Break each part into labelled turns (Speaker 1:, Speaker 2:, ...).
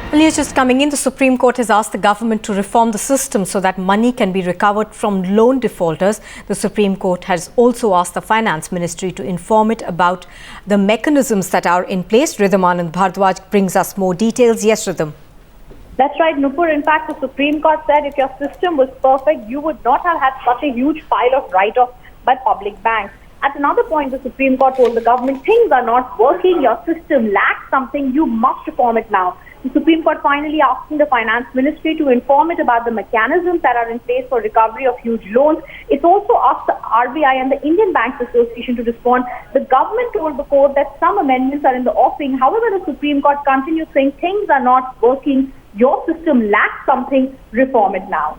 Speaker 1: Well, news just coming in, the Supreme Court has asked the government to reform the system so that money can be recovered from loan defaulters. The Supreme Court has also asked the Finance Ministry to inform it about the mechanisms that are in place. Rhythm Anand Bhardwaj brings us more details. Yes, Rhythm.
Speaker 2: That's right, Nupur. In fact, the Supreme Court said if your system was perfect, you would not have had such a huge pile of write-offs by public banks. At another point, the Supreme Court told the government, things are not working, your system lacks something, you must reform it now. The Supreme Court finally asking the Finance Ministry to inform it about the mechanisms that are in place for recovery of huge loans. It's also asked the RBI and the Indian Banks Association to respond. The government told the court that some amendments are in the offing. However, the Supreme Court continues saying things are not working, your system lacks something, reform it now.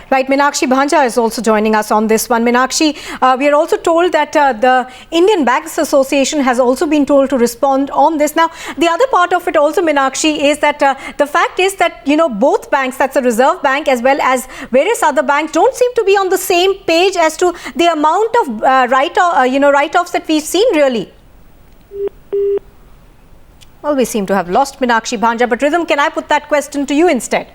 Speaker 1: Right, Meenakshi Bhanja is also joining us on this one. Meenakshi, we are also told that the Indian Banks Association has also been told to respond on this. Now, the other part of it also, Meenakshi, is that the fact is that, both banks, that's the Reserve Bank as well as various other banks, don't seem to be on the same page as to the amount of write-offs that we've seen, really. Well, we seem to have lost Meenakshi Bhanja, but Rhythm, can I put that question to you instead?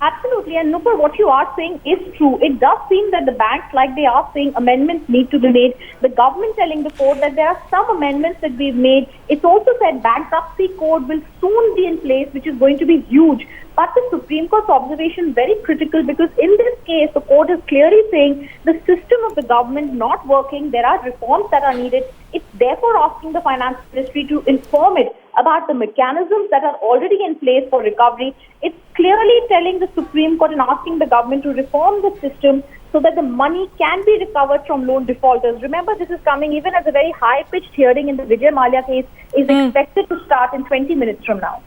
Speaker 2: Absolutely, and Nupur, what you are saying is true. It does seem that the banks, like they are saying, amendments need to be made. The government telling the court that there are some amendments that we've made. It's also said bankruptcy code will soon be in place, which is going to be huge. But the Supreme Court's observation is very critical because in this case, the court is clearly saying the system of the government not working. There are reforms that are needed. It's therefore asking the Finance Ministry to inform it about the mechanisms that are already in place for recovery. It's clearly telling the Supreme Court and asking the government to reform the system so that the money can be recovered from loan defaulters. Remember, this is coming even as a very high-pitched hearing in the Vijay Mallya case is expected to start in 20 minutes from now.